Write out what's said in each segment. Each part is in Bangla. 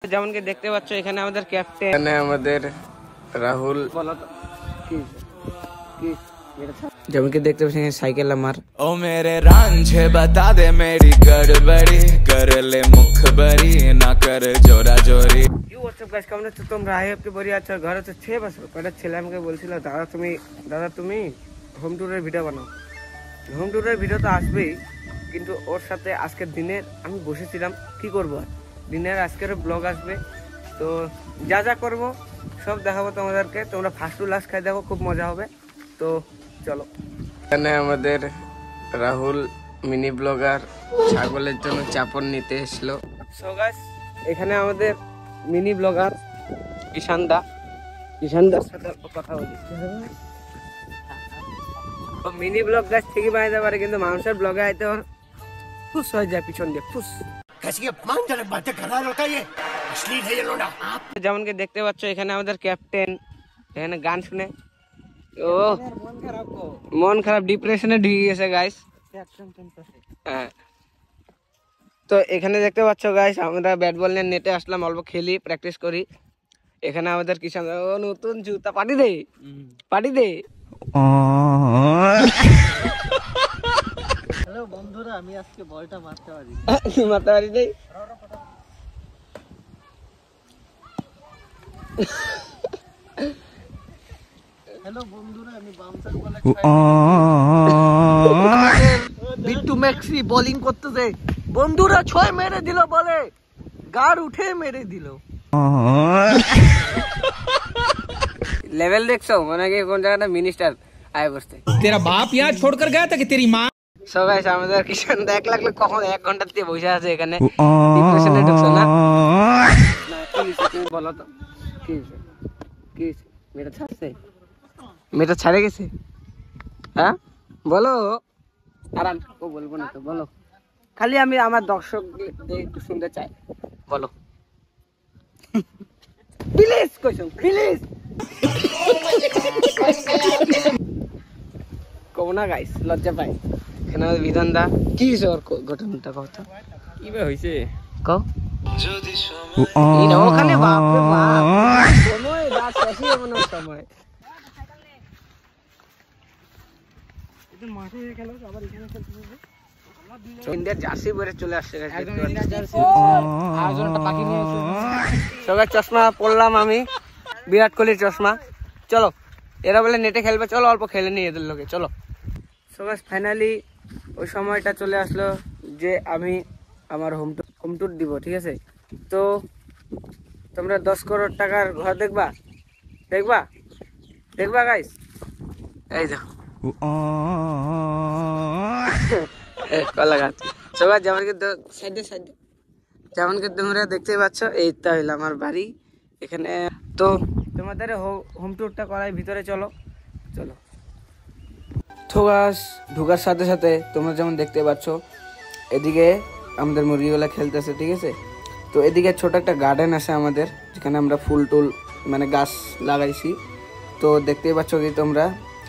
যেমনকি দেখতে পাচ্ছ এখানে আমাদের ক্যাপ্টেন, এখানে আমাদের রাহুল, যেমনকি দেখতে পাচ্ছ এখানে সাইকেল আমার। ও মেরে রাঞ্ঝে बता दे मेरी गड़बड़ी कर ले मुखबरी ना कर जोरा जोरी। ইউ হোয়াটসঅ্যাপ গাইস, কেমন আছো তোমরা? আই হোপ কি বড়িয়া আছো। ঘরে তো 6 বছর একটা ছেলে আমাকে বলছিল, দাদা তুমি হোম ট্যুরের ভিডিও বানাও। হোম ট্যুরের ভিডিও তো আসবেই, কিন্তু ওর সাথে আজকের দিনের আমি বসেছিলাম কি করব, আর দিনের আজকের ব্লগ আসবে। তো যা যা করবো সব দেখাবো তোমাদেরকে। তোমরা ফার্স্ট টু লাস্ট খাই দেখো, খুব মজা হবে। তো চলো। এখানে আমাদের রাহুল মিনি ব্লগার ছাগলের জন্য চাপড় নিতে এসলো। সো গাইস, এখানে আমাদের মিনি ব্লগার ঈশানদার সাথে কথা বলি। মিনি ব্লগ গাছ ঠিকই বানাইতে পারে, কিন্তু মানুষের ব্লগে আইতে ওর ফুস হয়ে যায় পিছন দিয়ে, ফুস। যেমনকি দেখতে পাচ্ছ এখানে আমাদের ক্যাপ্টেন এখানে গান শুনে ও মন খারাপ ডিপ্রেশনে ঢুকে গেছে গাইস। হ্যাঁ, তো এখানে দেখতে পাচ্ছ গাইস আমরা ব্যাট বল নিয়ে নেটে আসলাম, অল্প খেলি, প্র্যাকটিস করি। এখানে আমাদের কিষান নতুন জুতা পাটি দে। হ্যালো বন্ধুরা, আমি আজকে বলটা মারতে পারি। নেই। হ্যালো বন্ধুরা, আমি বাউন্সার বলে বিট্টু ম্যাক্সি বোলিং করতেছে। বন্ধুরা 6 মেরে দিল, বলে গাড় উঠে মেরে দিল। লেভেল দেখছো মনে হয় কোন জায়গাটা মিনিস্টার আয় বসতে। तेरा बाप यहाँ छोड़कर गया था कि तेरी माँ? সো গাইস, আমাদের কিষান 1 লাখ কখন 1 ঘন্টা দিয়ে বসে আছে এখানে, ডিপ্রেশনে ঢুকছো না? তুমি বলো তো কি মেয়েটা ছাড়ে গেছে? হ্যাঁ বলো। আরাম ও বলবো না তো, বলো। খালি আমি আমার দর্শক একটু শুনতে চাই, বলো প্লিজ, কইছো প্লিজ। কব না গাইস, লজ্জা পাই। এখানে আমাদের বিধান দা কি হয়েছে, ওর ঘটনাটা কথা কি বে হইছে? কও। ওখানে বাপরে বাপ সময় রাত শেষই এমন সময়। ইন্ডিয়ার জার্সি পরে চলে আসছে, সবাই চশমা পরলাম আমি, বিরাট কোহলির চশমা। চলো, এরা বলে নেটে খেলবে, চলো অল্প খেলে নিই এদের লোকে, চলো। সবাই ফাইনালি ওই সময়টা চলে আসলো যে আমি আমার হোম ট্যুর দিব, ঠিক আছে? তো তোমরা 10 করোড় টাকার ঘর দেখবা গাইস, এই দেখো কলা গাছ। সবাই যেমনকি তোমরা দেখতে পাচ্ছ, এইটা হইলো আমার বাড়ি এখানে। তো তোমাদের হোম ট্যুরটা করাই, ভিতরে চলো। তো গাছ ঢোকার সাথে সাথে তোমরা যেমন দেখতে পাচ্ছ এদিকে আমাদের মুরগিগুলা খেলতেছে, ঠিক আছে? তো এদিকে ছোট একটা গার্ডেন আছে আমাদের, যেখানে আমরা ফুল টুল মানে গাছ লাগাইছি। তো দেখতেই পাচ্ছ কি তোমরা,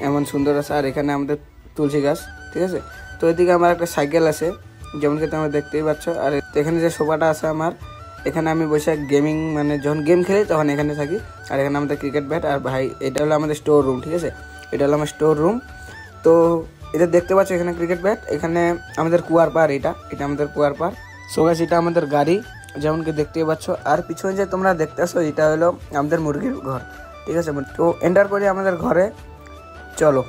এমন সুন্দর আছে। আর এখানে আমাদের তুলসী গাছ, ঠিক আছে? তো এদিকে আমার একটা সাইকেল আছে, যেমনকি তোমরা দেখতেই পাচ্ছ। আর এখানে যে সোফাটা আছে আমার, এখানে আমি বসে গেমিং মানে যখন গেম খেলি তখন এখানে থাকি। আর এখানে আমাদের ক্রিকেট ব্যাট। আর ভাই এটা হলো আমাদের স্টোর রুম, ঠিক আছে? এটা হলো আমার স্টোর রুম। তো এটা দেখতে পাচ্ছ এখানে ক্রিকেট ব্যাট, এখানে আমাদের কুয়ার পার, এটা আমাদের কুয়ার পার। সো গাইস, এটা আমাদের গাড়ি যেমনকি দেখতেই পাচ্ছ। আর পিছনে যে তোমরা দেখতেছো এটা হলো আমাদের মুরগির ঘর, ঠিক আছে? তো এন্টার করি আমাদের ঘরে, চলো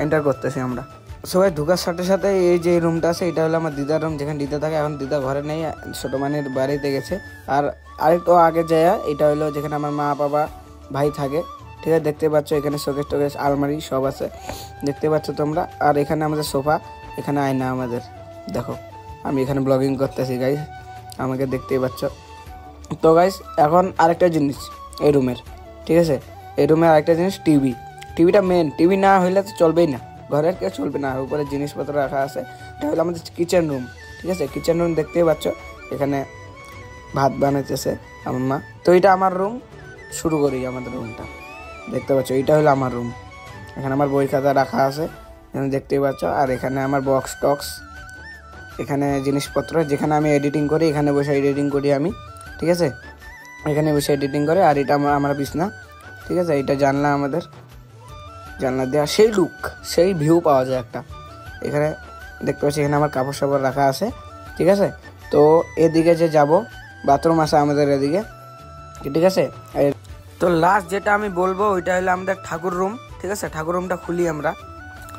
এন্টার করতেছি আমরা। সবাই ঢোকার সাথে সাথে এই যে রুমটা আছে এটা হলো আমার দিদার রুম, যেখানে দিদা থাকে। এখন দিদা ঘরে নেই, ছোট মানের বাড়িতে গেছে। আর আরেকটু আগে যায় এটা হলো যেখানে আমার মা বাবা ভাই থাকে, ঠিক আছে? দেখতে পাচ্ছ এখানে শোকেস টোকেস আলমারি সব আছে, দেখতে পাচ্ছ তোমরা। আর এখানে আমাদের সোফা, এখানে আয়না আমাদের, দেখো আমি এখানে ব্লগিং করতেছি গাইস, আমাকে দেখতেই পাচ্ছ। তো গাইস এখন আরেকটা জিনিস এই রুমের, ঠিক আছে? এই রুমের আরেকটা জিনিস টিভিটা মেন। টিভি না হইলে তো চলবেই না, ঘরের কেউ চলবে না। আর উপরে জিনিসপত্র রাখা আছে, এটা হলো আমাদের কিচেন রুম, ঠিক আছে? কিচেন রুম দেখতেই পাচ্ছ, এখানে ভাত বানাইতেছে আমার মা। তো এটা আমার রুম, শুরু করি আমাদের রুমটা। দেখতে পাচ্ছ এটা হলো আমার রুম, এখানে আমার বই খাতা রাখা আছে, এখানে দেখতেই পাচ্ছ। আর এখানে আমার বক্স টক্স, এখানে জিনিসপত্র যেখানে আমি এডিটিং করি, এখানে বসে এডিটিং করি আমি, ঠিক আছে? এখানে বসে এডিটিং করে। আর এটা আমরা বিছনা, ঠিক আছে। এটা জানলা, আমাদের জানলা দেওয়া, সেই লুক, সেই ভিউ পাওয়া যায় একটা। এখানে দেখতে পাচ্ছি এখানে আমার কাপড় সাপড় রাখা আছে, ঠিক আছে। তো এদিকে যে যাব, বাথরুম আছে আমাদের এদিকে, ঠিক আছে। তো লাস্ট যেটা আমি বলবো ওইটা হলো আমাদের ঠাকুর রুম, ঠিক আছে। ঠাকুর রুমটা খুলি আমরা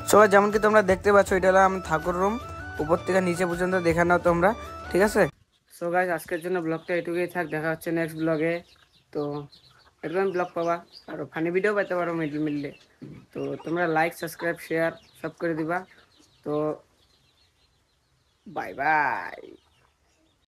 সবাই, যেমন কি তোমরা দেখতে পাচ্ছ এটা হলো আমার ঠাকুর রুম, উপর থেকে নিচে পর্যন্ত দেখে নাও তোমরা, ঠিক আছে। সো গাইস, আজকের জন্য ব্লগটা এটুকুই থাক, দেখা হচ্ছে নেক্সট ব্লগে। তো এরকম ব্লগ পাবা, আর ফানি ভিডিও পেতে পারো মিডলে। তো তোমরা লাইক, সাবস্ক্রাইব, শেয়ার সব করে দিবা। তো বাই বাই।